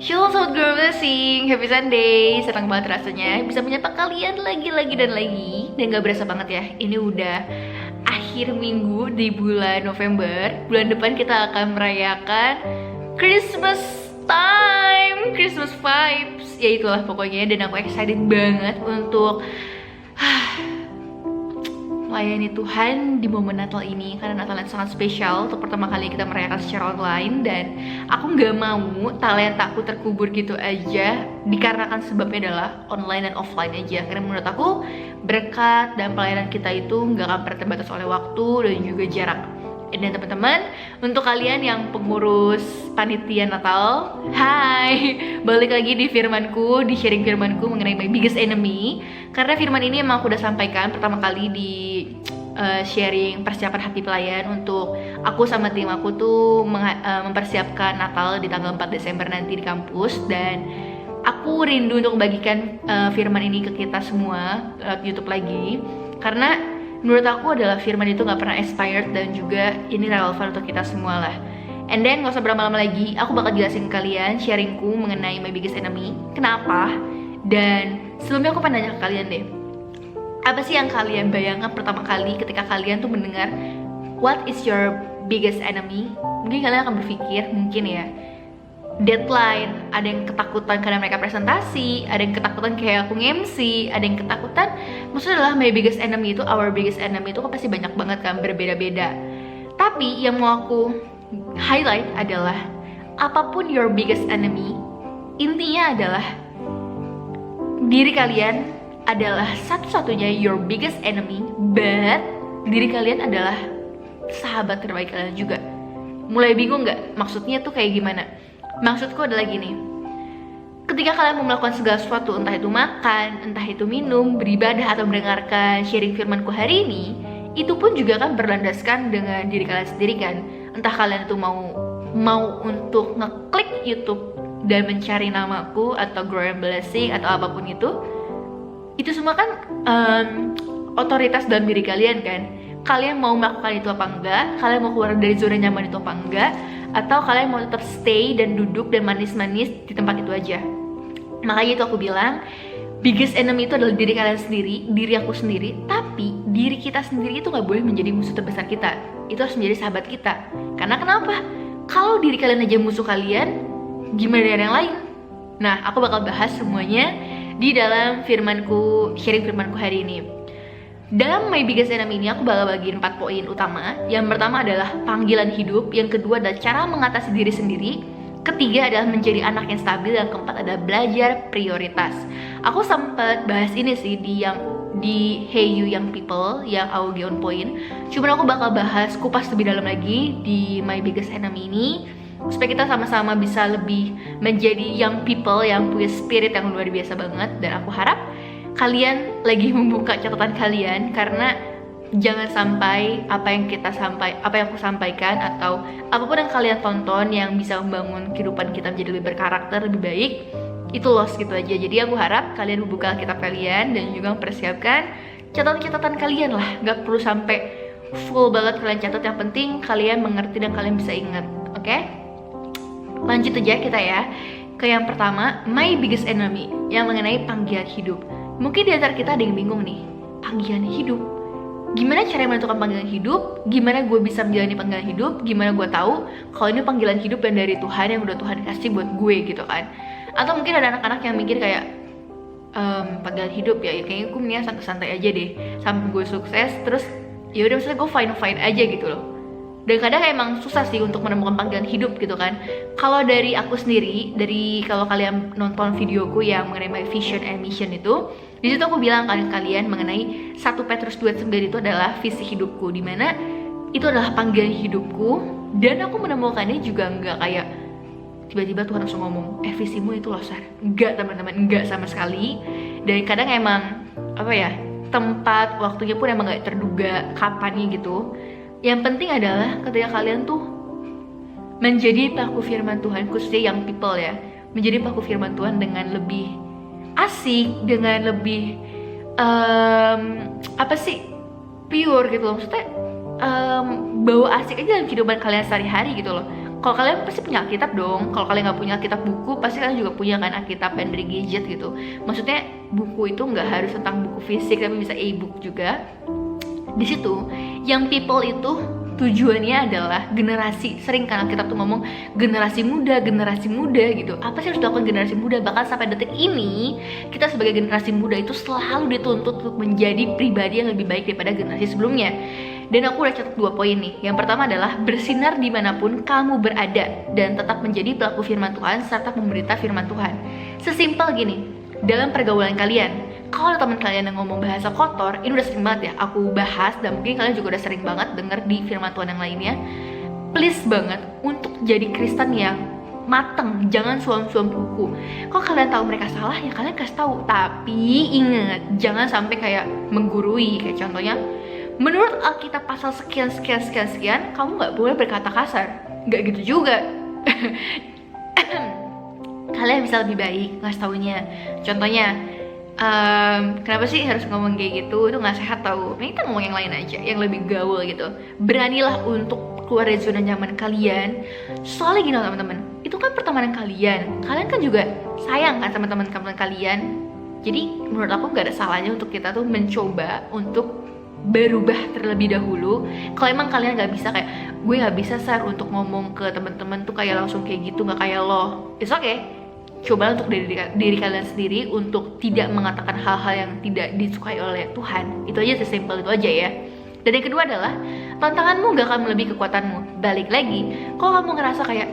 Shalom Sobat Girl Blessing, Happy Sunday. Senang banget rasanya bisa menyapa kalian lagi dan lagi. Dan gak berasa banget ya, ini udah akhir minggu di bulan November. Bulan depan kita akan merayakan Christmas time, Christmas vibes. Ya itulah pokoknya, dan aku excited banget untuk melayani Tuhan di momen Natal ini, karena Natal yang sangat spesial untuk pertama kali kita merayakan secara online. Dan aku nggak mau talentaku terkubur gitu aja, dikarenakan sebabnya adalah online dan offline aja. Karena menurut aku berkat dan pelayanan kita itu nggak akan pernah terbatas oleh waktu dan juga jarak. Dan teman-teman, untuk kalian yang pengurus panitia Natal, hai, balik lagi di firmanku, di sharing firmanku mengenai my biggest enemy. Karena firman ini emang aku udah sampaikan pertama kali di sharing persiapan hati pelayan untuk aku sama tim aku tuh mempersiapkan Natal di tanggal 4 Desember nanti di kampus. Dan aku rindu untuk membagikan firman ini ke kita semua lewat YouTube lagi, karena menurut aku adalah firman itu gak pernah expired dan juga ini relevan untuk kita semua lah. And then gak usah berlama-lama lagi, aku bakal jelasin ke kalian sharingku mengenai my biggest enemy. Kenapa? Dan sebelumnya aku pengen nanya ke kalian deh, apa sih yang kalian bayangkan pertama kali ketika kalian tuh mendengar what is your biggest enemy? Mungkin kalian akan berpikir, mungkin ya, deadline, ada yang ketakutan karena mereka presentasi, ada yang ketakutan kayak aku nge-MC, ada yang ketakutan, maksudnya adalah my biggest enemy itu, our biggest enemy itu kan pasti banyak banget kan, berbeda-beda. Tapi yang mau aku highlight adalah apapun your biggest enemy, intinya adalah diri kalian adalah satu-satunya your biggest enemy, but diri kalian adalah sahabat terbaik kalian juga. Mulai bingung gak? Maksudnya tuh kayak gimana? Maksudku adalah gini, ketika kalian mau melakukan segala sesuatu, entah itu makan, entah itu minum, beribadah, atau mendengarkan sharing firmanku hari ini, itu pun juga kan berlandaskan dengan diri kalian sendiri kan. Entah kalian itu mau untuk ngeklik YouTube dan mencari namaku atau Grow and Blessing atau apapun itu semua kan otoritas dalam diri kalian kan. Kalian mau melakukan itu apa enggak, kalian mau keluar dari zona nyaman itu apa enggak, atau kalian mau tetap stay dan duduk dan manis-manis di tempat itu aja. Makanya itu aku bilang, biggest enemy itu adalah diri kalian sendiri, diri aku sendiri. Tapi diri kita sendiri itu gak boleh menjadi musuh terbesar kita, itu harus menjadi sahabat kita. Karena kenapa? Kalau diri kalian aja musuh kalian, gimana dengan yang lain? Nah, aku bakal bahas semuanya di dalam firmanku, sharing firmanku hari ini. Dalam my biggest enemy ini aku bakal bagiin 4 poin utama. Yang pertama adalah panggilan hidup, yang kedua adalah cara mengatasi diri sendiri, ketiga adalah menjadi anak yang stabil, dan keempat adalah belajar prioritas. Aku sempat bahas ini sih di Hey You Young People yang AOG on point. Cuman aku bakal bahas kupas lebih dalam lagi di my biggest enemy ini, supaya kita sama-sama bisa lebih menjadi young people yang punya spirit yang luar biasa banget. Dan aku harap kalian lagi membuka catatan kalian, karena jangan sampai apa yang aku sampaikan atau apapun yang kalian tonton yang bisa membangun kehidupan kita menjadi lebih berkarakter, lebih baik, itu lost gitu aja. Jadi aku harap kalian membuka kitab kalian dan juga mempersiapkan catatan-catatan kalian lah. Gak perlu sampai full banget kalian catat, yang penting kalian mengerti dan kalian bisa ingat. Oke? Lanjut aja kita ya ke yang pertama, my biggest enemy, yang mengenai panggilan hidup. Mungkin di antara kita ada yang bingung nih, panggilan hidup, gimana cara menentukan panggilan hidup? Gimana gue bisa menjalani panggilan hidup? Gimana gue tahu kalau ini panggilan hidup yang dari Tuhan, yang udah Tuhan kasih buat gue gitu kan? Atau mungkin ada anak-anak yang mikir kayak, panggilan hidup ya kayaknya gue mendingan santai-santai aja deh sampai gue sukses, terus ya udah maksudnya gue fine aja gitu loh. Dan kadang emang susah sih untuk menemukan panggilan hidup gitu kan. Kalau dari aku sendiri, kalau kalian nonton videoku yang mengenai my vision and mission itu, di situ aku bilang kalian mengenai 1 Petrus 2:9 itu adalah visi hidupku, dimana itu adalah panggilan hidupku, dan aku menemukannya juga nggak kayak tiba-tiba Tuhan langsung ngomong, visimu itu loh Sar. Enggak teman-teman, enggak sama sekali. Dan kadang emang tempat waktunya pun emang nggak terduga kapannya gitu. Yang penting adalah ketika kalian tuh menjadi pelaku firman Tuhan, khususnya young people ya, menjadi pelaku firman Tuhan dengan lebih asik, dengan lebih pure gitu loh. Maksudnya bawa asik aja dalam kehidupan kalian sehari-hari gitu loh. Kalau kalian pasti punya Alkitab dong. Kalau kalian nggak punya Alkitab buku, pasti kalian juga punya kan Alkitab yang dari gadget gitu. Maksudnya buku itu nggak harus tentang buku fisik, tapi bisa e-book juga. Di situ, young people itu tujuannya adalah generasi. Sering kan Alkitab tuh ngomong generasi muda gitu. Apa sih harus dilakukan generasi muda? Bahkan sampai detik ini, kita sebagai generasi muda itu selalu dituntut untuk menjadi pribadi yang lebih baik daripada generasi sebelumnya. Dan aku udah catat 2 poin nih. Yang pertama adalah bersinar dimanapun kamu berada dan tetap menjadi pelaku firman Tuhan serta pemberita firman Tuhan. Sesimpel gini, dalam pergaulan kalian, kalau teman kalian yang ngomong bahasa kotor, ini udah sering banget ya aku bahas, dan mungkin kalian juga udah sering banget denger di firman Tuhan yang lainnya. Please banget untuk jadi Kristen yang mateng, jangan suam-suam kuku. Kalau kalian tahu mereka salah, ya kalian kasih tahu. Tapi ingat, jangan sampai kayak menggurui. Kayak contohnya, menurut Alkitab pasal sekian, kamu nggak boleh berkata kasar. Nggak gitu juga. Kalian bisa lebih baik ngasih taunya. Contohnya, kenapa sih harus ngomong kayak gitu? Itu nggak sehat tau. Nah, kita ngomong yang lain aja, yang lebih gaul gitu. Beranilah untuk keluar dari zona nyaman kalian. Soalnya gini loh teman-teman, itu kan pertemanan kalian. Kalian kan juga sayang kan sama teman-teman kalian. Jadi menurut aku nggak ada salahnya untuk kita tuh mencoba untuk berubah terlebih dahulu. Kalau emang kalian nggak bisa, kayak gue nggak bisa Sar untuk ngomong ke teman-teman tuh kayak langsung kayak gitu, nggak kayak lo, it's okay. Coba untuk diri kalian sendiri untuk tidak mengatakan hal-hal yang tidak disukai oleh Tuhan. Itu aja, sesimpel itu aja ya. Dan yang kedua adalah tantanganmu gak akan melebihi kekuatanmu. Balik lagi, kalau kamu ngerasa kayak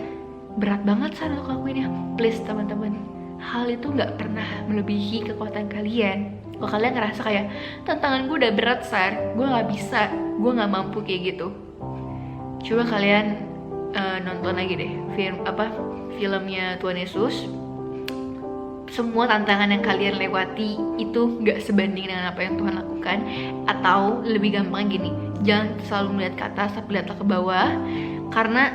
berat banget Sar untuk lakuinnya, please teman-teman, hal itu gak pernah melebihi kekuatan kalian. Kalau kalian ngerasa kayak tantangan gue udah berat Sar, gue gak bisa, gue gak mampu kayak gitu, coba kalian nonton lagi deh filmnya Tuhan Yesus. Semua tantangan yang kalian lewati itu gak sebanding dengan apa yang Tuhan lakukan. Atau lebih gampang gini, jangan selalu melihat ke atas, tapi lihatlah ke bawah. Karena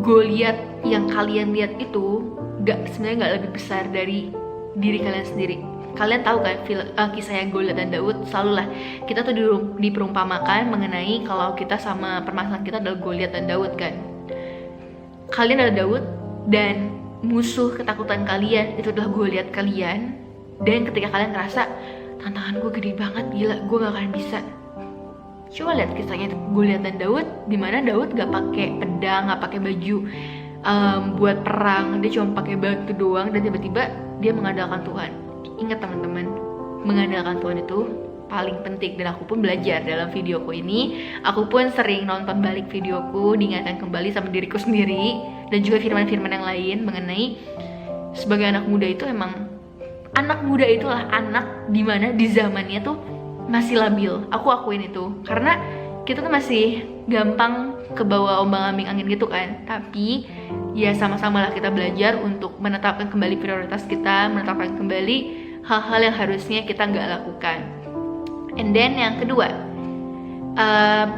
Goliat yang kalian lihat itu sebenarnya gak lebih besar dari diri kalian sendiri. Kalian tahu kan kisahnya Goliat dan Daud? Selalu lah kita tuh diperumpamakan mengenai kalau kita sama permasalahan kita adalah Goliat dan Daud kan. Kalian adalah Daud, dan musuh ketakutan kalian itu adalah Goliat kalian. Dan ketika kalian ngerasa tantangan gue gede banget, gila gue gak akan bisa, coba lihat kisahnya Goliat dan Daud, dimana Daud gak pakai pedang, gak pakai baju buat perang, dia cuma pakai batu doang, dan tiba-tiba dia mengandalkan Tuhan. Ingat teman-teman, mengandalkan Tuhan itu paling penting. Dan aku pun belajar dalam videoku ini, aku pun sering nonton balik videoku, diingatkan kembali sama diriku sendiri dan juga firman-firman yang lain mengenai sebagai anak muda itu, emang anak muda itulah anak dimana di zamannya tuh masih labil. Aku akuin itu, karena kita tuh masih gampang kebawa ombang-ambing angin gitu kan. Tapi ya sama-sama lah kita belajar untuk menetapkan kembali prioritas kita, menetapkan kembali hal-hal yang harusnya kita nggak lakukan. And then yang kedua,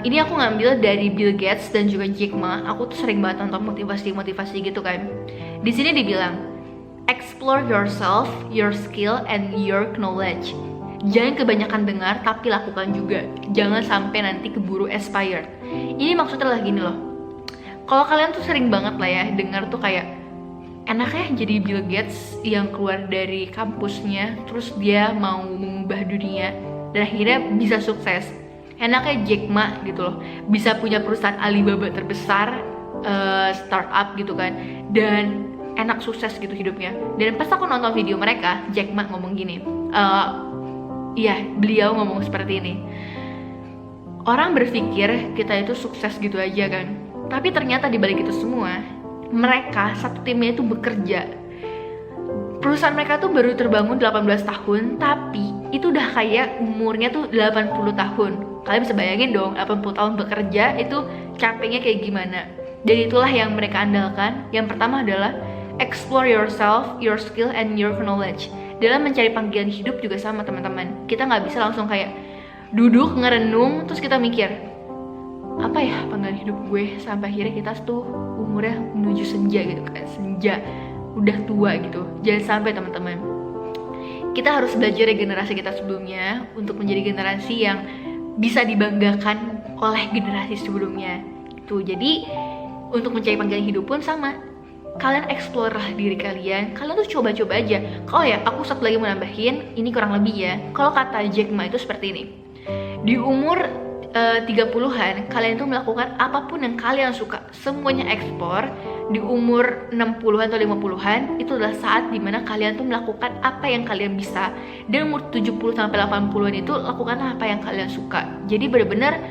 ini aku ngambil dari Bill Gates dan juga Jack Ma. Aku tuh sering banget nonton motivasi gitu kan. Di sini dibilang, explore yourself, your skill, and your knowledge. Jangan kebanyakan dengar, tapi lakukan juga. Jangan sampai nanti keburu expired. Ini maksudnya lah gini loh. Kalau kalian tuh sering banget lah ya dengar tuh kayak, enaknya jadi Bill Gates yang keluar dari kampusnya, terus dia mau mengubah dunia dan akhirnya bisa sukses. Enaknya Jack Ma gitu loh, bisa punya perusahaan Alibaba terbesar, startup gitu kan, dan enak sukses gitu hidupnya. Dan pas aku nonton video mereka, Jack Ma ngomong gini, beliau ngomong seperti ini, orang berpikir kita itu sukses gitu aja kan, tapi ternyata di balik itu semua, mereka satu timnya itu bekerja. Perusahaan mereka tuh baru terbangun 18 tahun, tapi itu udah kayak umurnya tuh 80 tahun. Kalian bisa bayangin dong 80 tahun bekerja itu capeknya kayak gimana. Dan itulah yang mereka andalkan. Yang pertama adalah explore yourself, your skill, and your knowledge. Dalam mencari panggilan hidup juga sama teman-teman. Kita nggak bisa langsung kayak duduk ngerenung terus kita mikir apa ya panggilan hidup gue, sampai akhirnya kita tuh umurnya menuju senja gitu kan, senja udah tua gitu. Jangan sampai teman-teman. Kita harus belajar dari generasi kita sebelumnya untuk menjadi generasi yang bisa dibanggakan oleh generasi sebelumnya gitu. Jadi untuk mencari panggilan hidup pun sama, kalian explore lah diri kalian. Kalian tuh coba-coba aja. Oh ya, aku satu lagi mau nambahin, ini kurang lebih ya, kalau kata Jack Ma itu seperti ini. Di umur 30-an, kalian tuh melakukan apapun yang kalian suka, semuanya ekspor. Di umur 60-an atau 50-an, itu adalah saat dimana kalian tuh melakukan apa yang kalian bisa. Dan umur 70-80-an itu, lakukanlah apa yang kalian suka. Jadi benar-benar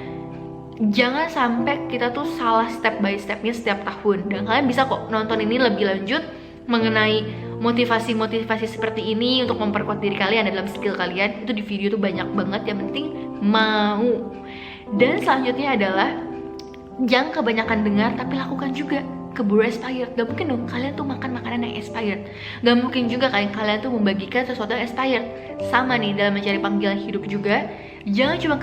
jangan sampai kita tuh salah step by stepnya setiap tahun. Dan kalian bisa kok nonton ini lebih lanjut mengenai motivasi-motivasi seperti ini untuk memperkuat diri kalian dalam skill kalian. Itu di video tuh banyak banget, yang penting mau. Dan selanjutnya adalah jangan kebanyakan dengar tapi lakukan juga. Keburu expired. Gak mungkin dong kalian tuh makan makanan yang expired. Gak mungkin juga kalian tuh membagikan sesuatu yang expired. Sama nih dalam mencari panggilan hidup juga. Jangan cuma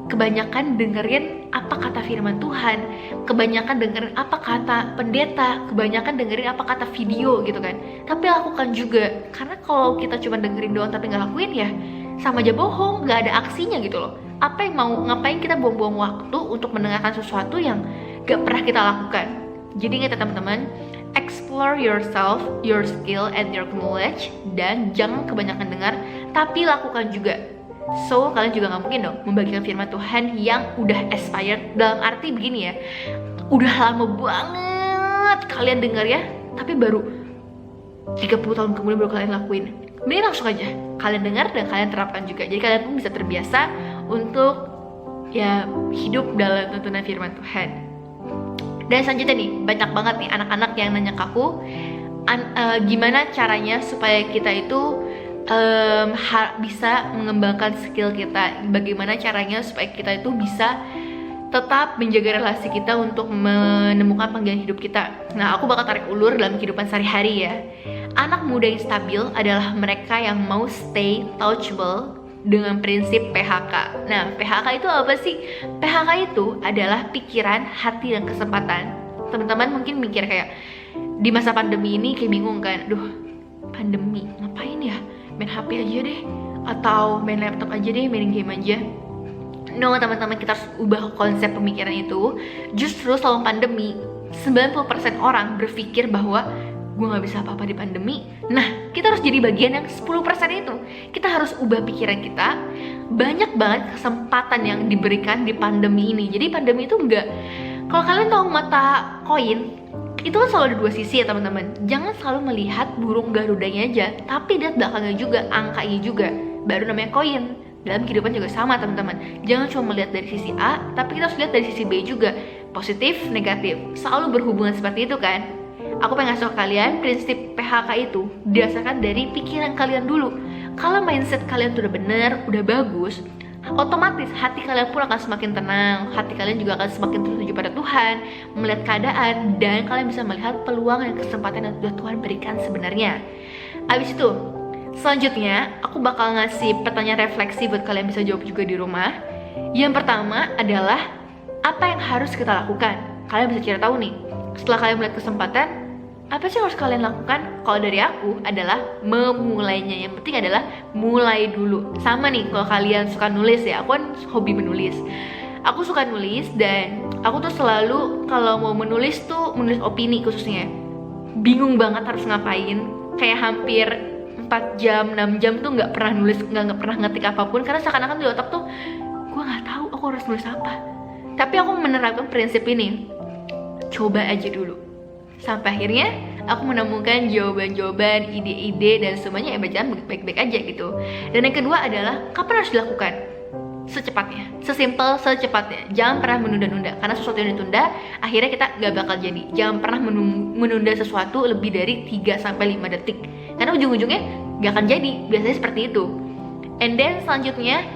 kebanyakan dengerin apa kata firman Tuhan, kebanyakan dengerin apa kata pendeta, kebanyakan dengerin apa kata video gitu kan. Tapi lakukan juga. Karena kalau kita cuma dengerin doang tapi gak lakuin ya sama aja bohong, gak ada aksinya gitu loh. Apa yang ngapain kita buang-buang waktu untuk mendengarkan sesuatu yang gak pernah kita lakukan. Jadi ingat ya teman-teman, explore yourself, your skill, and your knowledge. Dan jangan kebanyakan dengar, tapi lakukan juga. So, kalian juga gak mungkin dong membagikan firman Tuhan yang udah expired. Dalam arti begini ya, udah lama banget kalian dengar ya, tapi baru 30 tahun kemudian baru kalian lakuin. Mending langsung aja kalian dengar dan kalian terapkan juga. Jadi kalian pun bisa terbiasa untuk ya hidup dalam tuntunan firman Tuhan. Dan selanjutnya nih, banyak banget nih anak-anak yang nanya ke aku gimana caranya supaya kita itu bisa mengembangkan skill kita. Bagaimana caranya supaya kita itu bisa tetap menjaga relasi kita untuk menemukan panggilan hidup kita. Nah, aku bakal tarik ulur dalam kehidupan sehari-hari ya. Anak muda yang stabil adalah mereka yang mau stay touchable dengan prinsip PHK. Nah, PHK itu apa sih? PHK itu adalah pikiran, hati, dan kesempatan. Teman-teman mungkin mikir kayak di masa pandemi ini kayak bingung kan, duh pandemi ngapain ya, main HP aja deh, atau main laptop aja deh, main game aja. No teman-teman, kita harus ubah konsep pemikiran itu. Justru selama pandemi 90% orang berpikir bahwa gue gak bisa apa-apa di pandemi. Nah, kita harus jadi bagian yang 10% itu. Kita harus ubah pikiran kita. Banyak banget kesempatan yang diberikan di pandemi ini. Jadi pandemi itu enggak, kalau kalian tahu mata koin, itu kan selalu ada dua sisi ya teman-teman. Jangan selalu melihat burung garudanya aja, tapi lihat belakangnya juga, angkanya juga. Baru namanya koin. Dalam kehidupan juga sama teman-teman. Jangan cuma melihat dari sisi A, tapi kita harus lihat dari sisi B juga. Positif, negatif, selalu berhubungan seperti itu kan. Aku pengen ngasih tau kalian, prinsip PHK itu didasarkan dari pikiran kalian dulu. Kalau mindset kalian tuh udah bener, udah bagus, otomatis hati kalian pun akan semakin tenang. Hati kalian juga akan semakin tertuju pada Tuhan, melihat keadaan, dan kalian bisa melihat peluang dan kesempatan yang sudah Tuhan berikan sebenarnya. Abis itu, selanjutnya aku bakal ngasih pertanyaan refleksi buat kalian bisa jawab juga di rumah. Yang pertama adalah, apa yang harus kita lakukan? Kalian bisa cari tahu nih, setelah kalian melihat kesempatan, apa sih yang harus kalian lakukan? Kalau dari aku adalah memulainya. Yang penting adalah mulai dulu. Sama nih kalau kalian suka nulis ya, aku kan hobi menulis. Aku suka nulis dan aku tuh selalu kalau mau menulis tuh menulis opini khususnya. Bingung banget harus ngapain. Kayak hampir 4 jam, 6 jam tuh gak pernah nulis, gak pernah ngetik apapun. Karena seakan-akan di otak tuh, gue gak tahu aku harus nulis apa. Tapi aku menerapkan prinsip ini, coba aja dulu. Sampai akhirnya aku menemukan jawaban-jawaban, ide-ide, dan semuanya berjalan baik-baik aja gitu. Dan yang kedua adalah, kapan harus dilakukan? Secepatnya, sesimpel secepatnya. Jangan pernah menunda-nunda, karena sesuatu yang ditunda akhirnya kita gak bakal jadi. Jangan pernah menunda sesuatu lebih dari 3-5 detik, karena ujung-ujungnya gak akan jadi. Biasanya seperti itu. And then selanjutnya,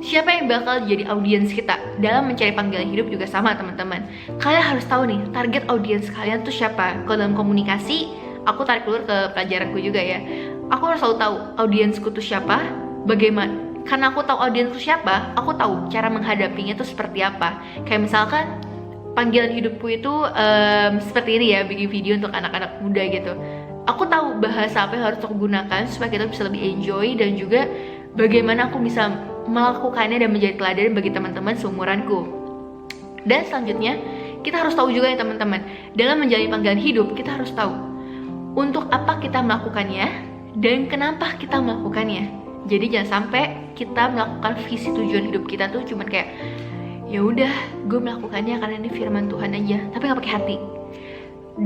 siapa yang bakal jadi audiens kita dalam mencari panggilan hidup juga sama teman-teman. Kalian harus tahu nih target audiens kalian tuh siapa. Kalau dalam komunikasi, aku tarik keluar ke pelajaranku juga ya. Aku harus selalu tahu audiensku tuh siapa, bagaimana. Karena aku tahu audiensku siapa, aku tahu cara menghadapinya tuh seperti apa. Kayak misalkan panggilan hidupku itu seperti ini ya, bikin video untuk anak-anak muda gitu. Aku tahu bahasa apa yang harus aku gunakan supaya kita bisa lebih enjoy, dan juga bagaimana aku bisa melakukannya dan menjadi teladan bagi teman-teman seumuranku. Dan selanjutnya, kita harus tahu juga ya teman-teman, dalam menjalani panggilan hidup, kita harus tahu untuk apa kita melakukannya dan kenapa kita melakukannya. Jadi jangan sampai kita melakukan visi tujuan hidup kita tuh cuman kayak ya udah, gue melakukannya karena ini firman Tuhan aja, tapi nggak pakai hati.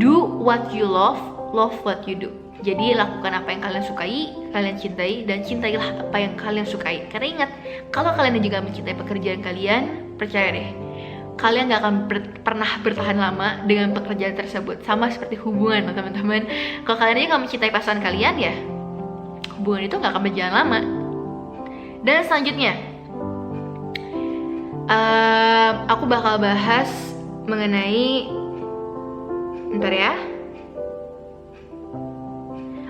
Do what you love, love what you do. Jadi lakukan apa yang kalian sukai, kalian cintai, dan cintailah apa yang kalian sukai. Karena ingat, kalau kalian juga mencintai pekerjaan kalian, percaya deh, kalian gak akan pernah bertahan lama dengan pekerjaan tersebut. Sama seperti hubungan teman-teman. Kalau kalian aja gak mencintai pasangan kalian, ya hubungan itu gak akan berjalan lama. Dan selanjutnya, aku bakal bahas mengenai, bentar ya.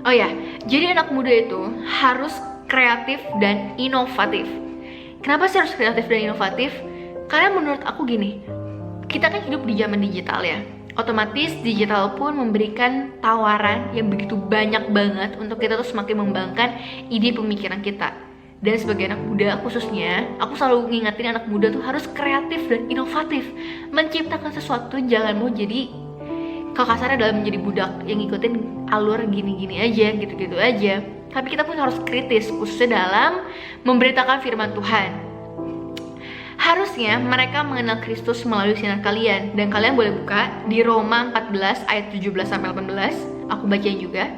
Oh ya, jadi anak muda itu harus kreatif dan inovatif. Kenapa sih harus kreatif dan inovatif? Karena menurut aku gini, kita kan hidup di zaman digital ya. Otomatis digital pun memberikan tawaran yang begitu banyak banget untuk kita tuh semakin mengembangkan ide pemikiran kita. Dan sebagai anak muda khususnya, aku selalu ngingetin anak muda tuh harus kreatif dan inovatif. Menciptakan sesuatu, jangan mau jadi, kalau kasarnya dalam menjadi budak yang ngikutin alur gini-gini aja, gitu-gitu aja. Tapi kita pun harus kritis, khususnya dalam memberitakan firman Tuhan. Harusnya mereka mengenal Kristus melalui sinar kalian. Dan kalian boleh buka di Roma 14 ayat 17-18. Aku bacain juga.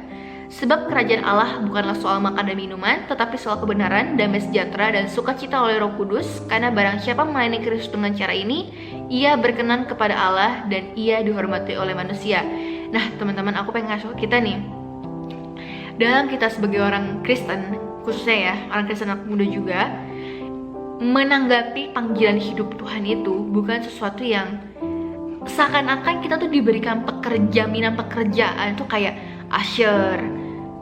Sebab kerajaan Allah bukanlah soal makan dan minuman, tetapi soal kebenaran, damai sejahtera, dan sukacita oleh Roh Kudus. Karena barang siapa melayani Kristus dengan cara ini, ia berkenan kepada Allah dan ia dihormati oleh manusia. Nah teman-teman, aku pengen ngasih kita nih, dalam kita sebagai orang Kristen, khususnya ya orang Kristen anak muda juga, menanggapi panggilan hidup Tuhan itu bukan sesuatu yang seakan-akan kita tuh diberikan jaminan pekerjaan tuh kayak usher,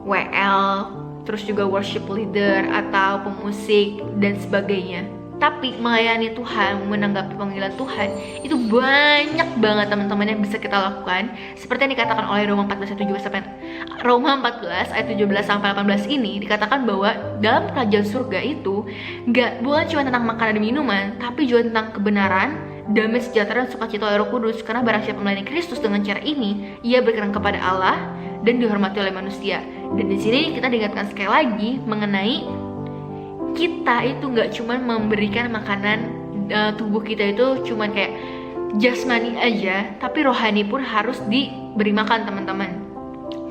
WL, terus juga worship leader atau pemusik dan sebagainya. Tapi melayani Tuhan, menanggapi panggilan Tuhan, itu banyak banget teman-teman yang bisa kita lakukan. Seperti yang dikatakan oleh Roma 14 ayat 17 sampai 18 ini, dikatakan bahwa dalam kerajaan surga itu bukan cuma tentang makanan dan minuman, tapi juga tentang kebenaran, damai sejahtera, dan sukacita oleh Roh Kudus. Karena barang siapa melayani Kristus dengan cara ini, ia berkenan kepada Allah dan dihormati oleh manusia. Dan di sini kita diingatkan sekali lagi mengenai kita itu nggak cuma memberikan makanan, tubuh kita itu cuma kayak jasmani aja, tapi rohani pun harus diberi makan teman-teman.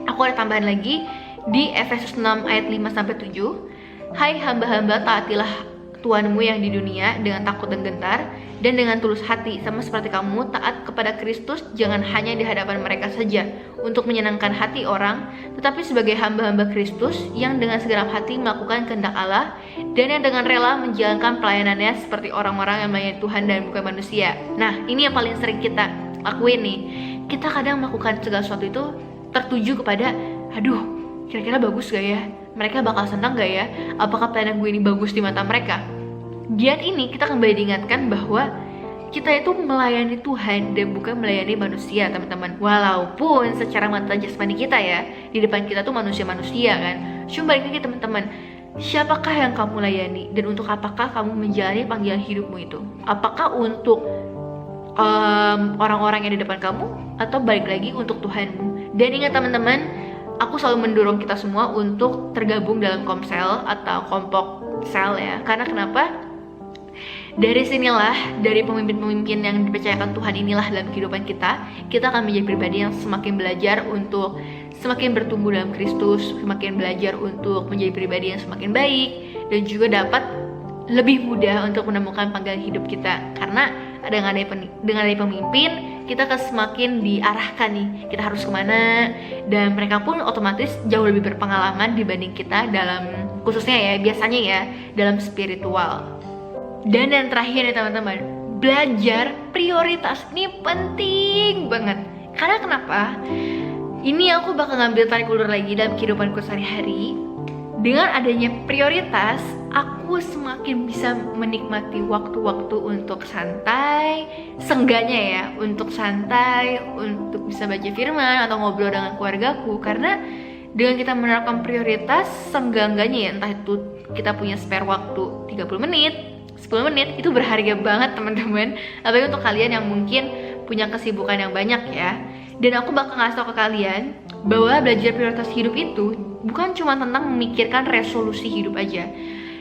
Aku ada tambahan lagi di Efesus 6 ayat 5-7. Hai hamba-hamba, taatilah Tuhanmu yang di dunia dengan takut dan gentar, dan dengan tulus hati, sama seperti kamu taat kepada Kristus, jangan hanya di hadapan mereka saja untuk menyenangkan hati orang, tetapi sebagai hamba-hamba Kristus yang dengan segenap hati melakukan kehendak Allah, dan yang dengan rela menjalankan pelayanannya seperti orang-orang yang melayani Tuhan dan bukan manusia. Nah, ini yang paling sering kita lakuin nih. Kita kadang melakukan segala sesuatu itu tertuju kepada, aduh, kira-kira bagus gak ya? Mereka bakal senang gak ya? Apakah pelayanan gue ini bagus di mata mereka? Diat ini kita kembali diingatkan bahwa kita itu melayani Tuhan dan bukan melayani manusia teman-teman. Walaupun secara mata jasmani kita ya, di depan kita tuh manusia-manusia kan. Cuma balik lagi teman-teman, siapakah yang kamu layani dan untuk apakah kamu menjalani panggilan hidupmu itu? Apakah untuk orang-orang yang di depan kamu, atau balik lagi untuk Tuhanmu? Dan ingat teman-teman, aku selalu mendorong kita semua untuk tergabung dalam komsel atau kelompok sel ya. Karena kenapa? Dari sinilah, dari pemimpin-pemimpin yang dipercayakan Tuhan inilah dalam kehidupan kita akan menjadi pribadi yang semakin belajar untuk semakin bertumbuh dalam Kristus, semakin belajar untuk menjadi pribadi yang semakin baik, dan juga dapat lebih mudah untuk menemukan panggilan hidup kita. Karena dengan adanya pemimpin, kita akan semakin diarahkan nih, kita harus kemana, dan mereka pun otomatis jauh lebih berpengalaman dibanding kita dalam, khususnya ya, biasanya ya, dalam spiritual. Dan yang terakhir ya teman-teman, belajar prioritas. Ini penting banget. Karena kenapa? Ini aku bakal ngambil tarik ulur lagi dalam kehidupanku sehari-hari. Dengan adanya prioritas, aku semakin bisa menikmati waktu-waktu untuk santai, seenggaknya ya, untuk santai, untuk bisa baca firman atau ngobrol dengan keluargaku. Karena dengan kita menerapkan prioritas, seenggaknya ya, entah itu kita punya spare waktu 30 menit, 10 menit, itu berharga banget teman-teman. Apalagi untuk kalian yang mungkin punya kesibukan yang banyak ya. Dan aku bakal ngasih tau ke kalian bahwa belajar prioritas hidup itu bukan cuma tentang memikirkan resolusi hidup aja.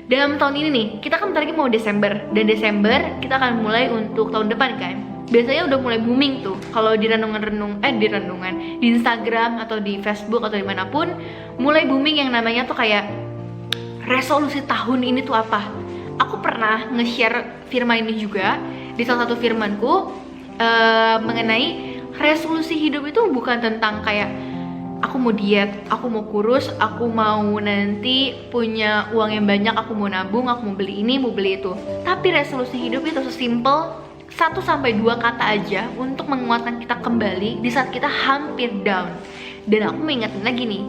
Dalam tahun ini nih, kita kan bentar lagi mau Desember. Dan Desember kita akan mulai untuk tahun depan kan. Biasanya udah mulai booming tuh kalau di di Instagram atau di Facebook atau dimanapun, mulai booming yang namanya tuh kayak resolusi tahun ini tuh apa. Aku pernah nge-share firman ini juga di salah satu firmanku mengenai resolusi hidup itu bukan tentang kayak aku mau diet, aku mau kurus, aku mau nanti punya uang yang banyak, aku mau nabung, aku mau beli ini, mau beli itu. Tapi resolusi hidup itu sesimpel 1-2 kata aja untuk menguatkan kita kembali di saat kita hampir down. Dan aku mengingatkan lagi nih,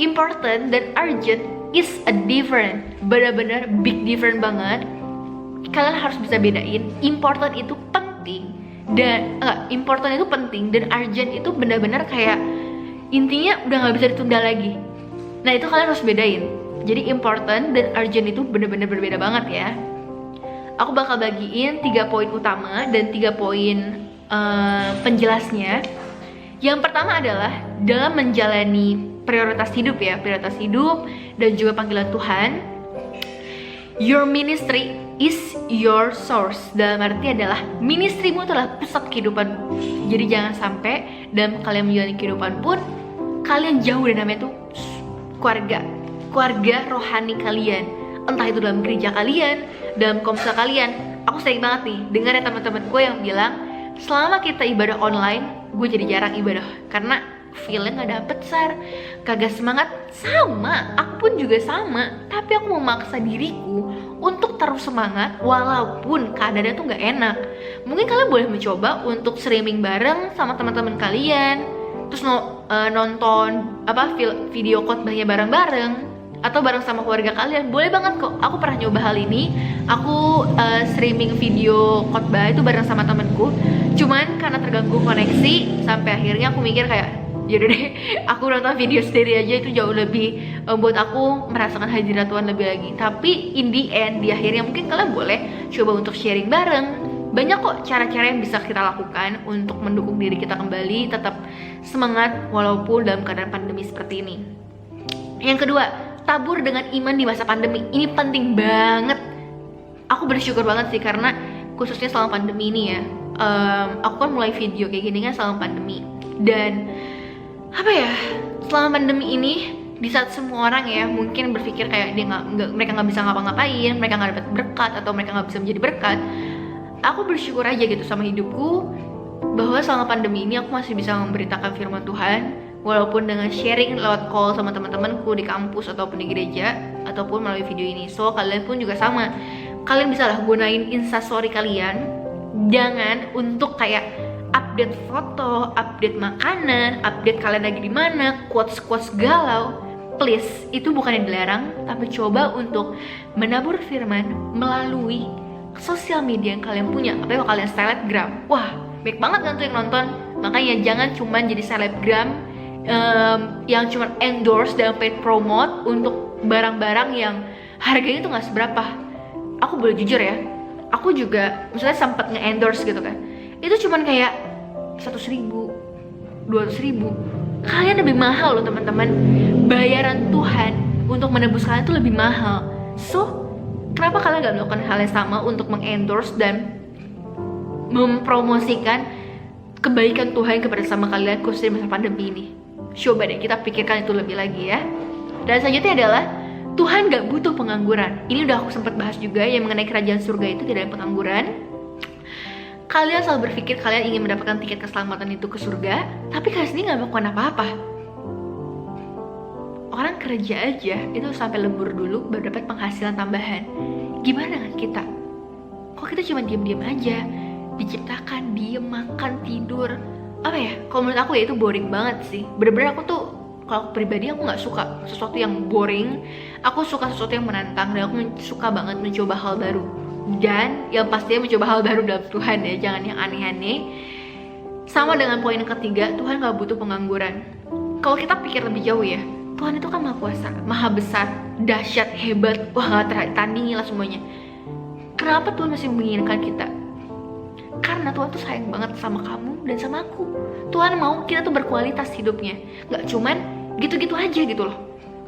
important dan urgent is a different, benar-benar big different banget. Kalian harus bisa bedain, important itu penting dan important itu penting dan urgent itu benar-benar kayak intinya udah nggak bisa ditunda lagi. Nah itu kalian harus bedain. Jadi important dan urgent itu benar-benar berbeda banget ya. Aku bakal bagiin 3 poin utama dan 3 poin penjelasnya. Yang pertama adalah dalam menjalani prioritas hidup ya, prioritas hidup dan juga panggilan Tuhan. Your ministry is your source. Dalam arti adalah ministrimu adalah pusat kehidupanmu. Jadi jangan sampai dalam kalian menjalani kehidupan pun kalian jauh dari namanya tuh keluarga rohani kalian. Entah itu dalam gereja kalian, dalam komsel kalian. Aku sering banget nih dengar ya teman-teman gue yang bilang, selama kita ibadah online, gue jadi jarang ibadah karena feelnya gak dapet kagak semangat. Sama, aku pun juga sama. Tapi aku memaksa diriku untuk terus semangat walaupun keadaannya tuh gak enak. Mungkin kalian boleh mencoba untuk streaming bareng sama teman-teman kalian, terus nonton video khotbahnya bareng-bareng atau bareng sama keluarga kalian. Boleh banget kok. Aku pernah nyoba hal ini. Aku streaming video khotbah itu bareng sama temenku. Cuman karena terganggu koneksi, sampai akhirnya aku mikir kayak yaudah deh, aku nonton video sendiri aja, itu jauh lebih buat aku merasakan hadirat Tuhan lebih lagi. Tapi in the end, di akhirnya mungkin kalian boleh coba untuk sharing bareng. Banyak kok cara-cara yang bisa kita lakukan untuk mendukung diri kita kembali tetap semangat walaupun dalam keadaan pandemi seperti ini. Yang kedua, tabur dengan iman di masa pandemi. Ini penting banget. Aku bersyukur banget sih karena khususnya selama pandemi ini ya, aku kan mulai video kayak gini kan selama pandemi. Dan selama pandemi ini, di saat semua orang ya mungkin berpikir kayak mereka nggak bisa ngapa-ngapain, mereka nggak dapat berkat atau mereka nggak bisa menjadi berkat, aku bersyukur aja gitu sama hidupku bahwa selama pandemi ini aku masih bisa memberitakan firman Tuhan, walaupun dengan sharing lewat call sama teman-temanku di kampus ataupun di gereja ataupun melalui video ini. So kalian pun juga sama, kalian bisa lah gunain instastory kalian, jangan untuk kayak update foto, update makanan, update kalian lagi di mana, quotes galau. Please, itu bukan yang dilarang, tapi coba untuk menabur firman melalui sosial media yang kalian punya. Apalagi kalau kalian selebgram, wah, baik banget kan tuh yang nonton. Makanya jangan cuma jadi selebgram yang cuma endorse dan paid promote untuk barang-barang yang harganya tuh nggak seberapa. Aku boleh jujur ya, aku juga misalnya sempat nge-endorse gitu kan, itu cuman kayak 100.000, 200.000. Kalian lebih mahal loh teman-teman. Bayaran Tuhan untuk menebus kalian tuh lebih mahal. So, kenapa kalian gak melakukan hal yang sama untuk mengendorse dan mempromosikan kebaikan Tuhan kepada sama kalian khususnya di masa pandemi ini? Coba deh kita pikirkan itu lebih lagi ya. Dan selanjutnya adalah Tuhan gak butuh pengangguran. Ini udah aku sempat bahas juga yang mengenai kerajaan surga itu tidak ada pengangguran. Kalian selalu berpikir kalian ingin mendapatkan tiket keselamatan itu ke surga, tapi kalian sendiri gak melakukan apa-apa. Orang kerja aja itu sampai lembur dulu baru dapat penghasilan tambahan. Gimana kan kita? Kok kita cuma diam-diam aja, diciptakan, diem, makan, tidur. Apa ya, kalau menurut aku ya itu boring banget sih. Bener-bener aku tuh, kalau pribadi aku nggak suka sesuatu yang boring. Aku suka sesuatu yang menantang, dan aku suka banget mencoba hal baru. Dan yang pastinya mencoba hal baru dalam Tuhan ya, jangan yang aneh-aneh. Sama dengan poin yang ketiga, Tuhan gak butuh pengangguran. Kalau kita pikir lebih jauh ya, Tuhan itu kan maha kuasa, maha besar, dahsyat, hebat, wah gak tertandingi lah semuanya. Kenapa Tuhan masih menginginkan kita? Karena Tuhan tuh sayang banget sama kamu dan sama aku. Tuhan mau kita tuh berkualitas hidupnya, gak cuman gitu-gitu aja gitu loh.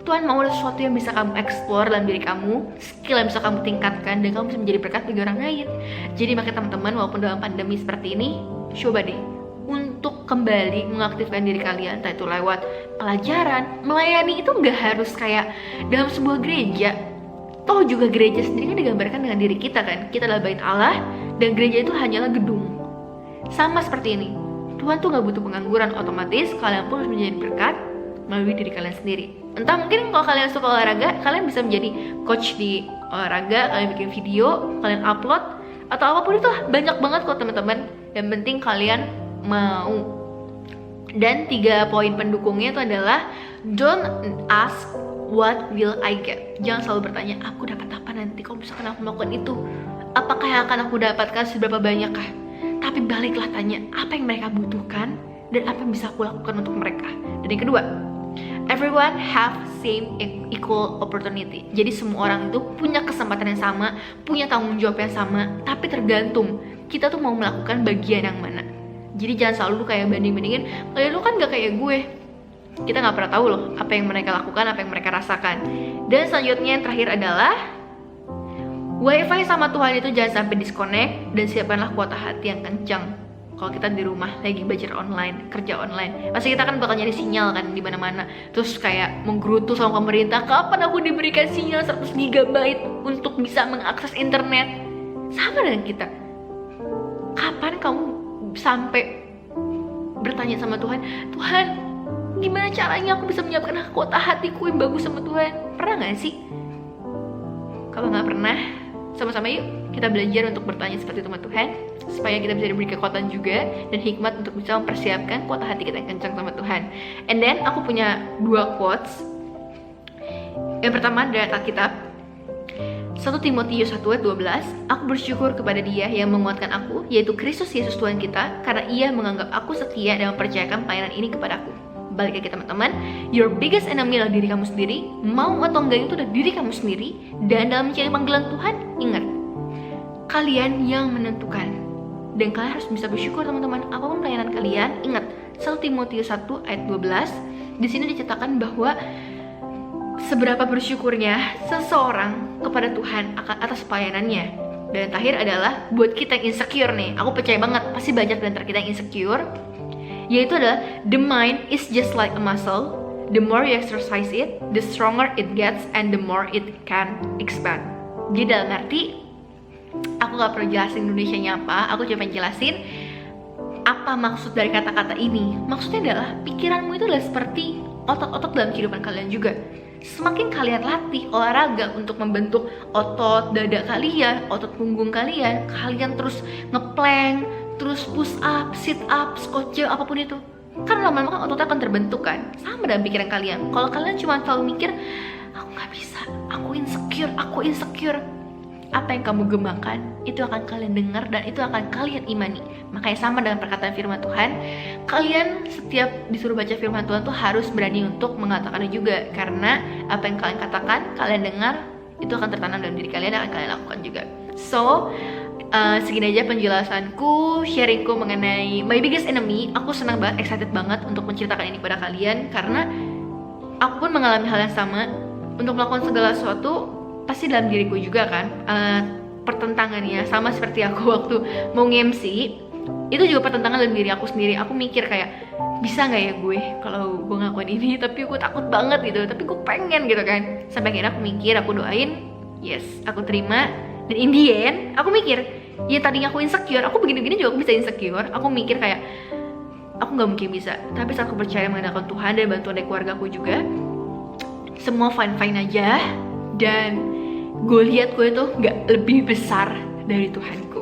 Tuhan mau ada sesuatu yang bisa kamu explore dalam diri kamu, skill yang bisa kamu tingkatkan, dan kamu bisa menjadi berkat bagi orang lain. Jadi makanya teman-teman, walaupun dalam pandemi seperti ini, coba deh untuk kembali mengaktifkan diri kalian, entah itu lewat pelajaran. Melayani itu nggak harus kayak dalam sebuah gereja. Toh juga gereja sendiri kan digambarkan dengan diri kita kan. Kita adalah bait Allah, dan gereja itu hanyalah gedung. Sama seperti ini, Tuhan tuh nggak butuh pengangguran, otomatis kalian pun harus menjadi berkat melalui diri kalian sendiri. Entah mungkin kalau kalian suka olahraga, kalian bisa menjadi coach di olahraga, kalian bikin video, kalian upload, atau apapun itu banyak banget kok teman-teman. Yang penting kalian mau. Dan 3 poin pendukungnya itu adalah don't ask what will I get. Jangan selalu bertanya, aku dapat apa nanti kalau misalkan aku melakukan itu, apakah yang akan aku dapatkan, seberapa banyakkah. Tapi baliklah tanya, apa yang mereka butuhkan dan apa yang bisa aku lakukan untuk mereka. Dan yang kedua, everyone have same equal opportunity. Jadi semua orang itu punya kesempatan yang sama, punya tanggung jawab yang sama, tapi tergantung kita tuh mau melakukan bagian yang mana. Jadi jangan selalu kayak banding-bandingin, kayak lu kan gak kayak gue. Kita gak pernah tahu loh apa yang mereka lakukan, apa yang mereka rasakan. Dan selanjutnya yang terakhir adalah Wi-Fi sama Tuhan itu jangan sampai disconnect, dan siapkanlah kuota hati yang kencang. Kalau kita di rumah lagi belajar online, kerja online, pasti kita kan bakal nyari sinyal kan di mana-mana. Terus kayak menggerutu sama pemerintah, kapan aku diberikan sinyal 100 GB untuk bisa mengakses internet. Sama dengan kita. Kapan kamu sampai bertanya sama Tuhan, Tuhan, gimana caranya aku bisa menyiapkan kuota hatiku yang bagus sama Tuhan? Pernah gak sih? Kalau gak pernah, sama-sama yuk kita belajar untuk bertanya seperti itu sama Tuhan, supaya kita bisa diberi kekuatan juga dan hikmat untuk bisa mempersiapkan kuota hati kita yang kencang sama Tuhan. And then aku punya 2 quotes. Yang pertama dari Alkitab, 1 Timotius 1:12, aku bersyukur kepada Dia yang menguatkan aku, yaitu Kristus Yesus Tuhan kita, karena Ia menganggap aku setia dan mempercayakan pelayanan ini kepadaku. Balik lagi teman-teman, your biggest enemy adalah diri kamu sendiri. Mau atau enggak itu adalah diri kamu sendiri. Dan dalam mencari panggilan Tuhan, ingat, kalian yang menentukan. Dan kalian harus bisa bersyukur teman-teman, apapun pelayanan kalian. Ingat, 1 Timotius 1:12, di sini diceritakan bahwa seberapa bersyukurnya seseorang kepada Tuhan akan atas pelayanannya. Dan yang terakhir adalah buat kita yang insecure nih, aku percaya banget pasti banyak di antara kita yang insecure, yaitu adalah the mind is just like a muscle. The more you exercise it, the stronger it gets and the more it can expand. Jadi dalam arti, aku gak perlu jelasin Indonesianya apa, aku cuma jelasin apa maksud dari kata-kata ini. Maksudnya adalah pikiranmu itu adalah seperti otot-otot dalam kehidupan kalian juga. Semakin kalian latih olahraga untuk membentuk otot dada kalian, otot punggung kalian, kalian terus ngeplank, terus push up, sit up, squat jump, apapun itu, kan lama-lama kan ototnya akan terbentuk kan. Sama dalam pikiran kalian. Kalau kalian cuma selalu mikir, aku gak bisa, aku insecure, apa yang kamu gembangkan itu akan kalian dengar dan itu akan kalian imani. Makanya sama dengan perkataan firman Tuhan, kalian setiap disuruh baca firman Tuhan tuh harus berani untuk mengatakannya juga, karena apa yang kalian katakan, kalian dengar, itu akan tertanam dalam diri kalian dan akan kalian lakukan juga. So segini aja penjelasanku, sharingku mengenai my biggest enemy. Aku senang banget, excited banget untuk menceritakan ini pada kalian, karena aku pun mengalami hal yang sama. Untuk melakukan segala sesuatu pasti dalam diriku juga kan, pertentangannya sama seperti aku waktu mau nge-MC. Itu juga pertentangan dalam diri aku sendiri. Aku mikir kayak, bisa gak ya gue kalau gue ngakuin ini, tapi aku takut banget gitu, tapi gue pengen gitu kan. Sampai akhirnya aku mikir, aku doain, yes, aku terima. Dan in the end, aku mikir, ya tadinya aku insecure, aku begini-begini juga aku bisa insecure. Aku mikir kayak, aku gak mungkin bisa. Tapi saat aku percaya mengandalkan Tuhan dan bantuan dari keluarga aku juga, semua fine-fine aja. Dan gue lihat gue tuh gak lebih besar dari Tuhanku.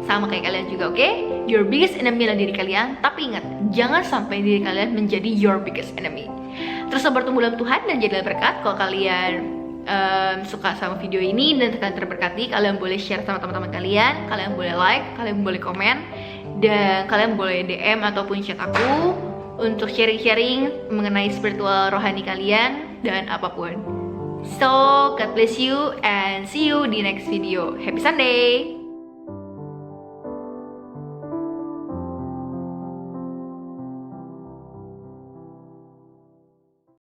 Sama kayak kalian juga, oke? Your biggest enemy adalah diri kalian. Tapi ingat, jangan sampai diri kalian menjadi your biggest enemy. Terus bertumbuh dalam Tuhan dan jadilah berkat. Kalau kalian suka sama video ini dan kalian terberkati, kalian boleh share sama teman-teman kalian. Kalian boleh like, kalian boleh komen, dan kalian boleh DM ataupun chat aku untuk sharing-sharing mengenai spiritual rohani kalian dan apapun. So, God bless you and see you di next video. Happy Sunday!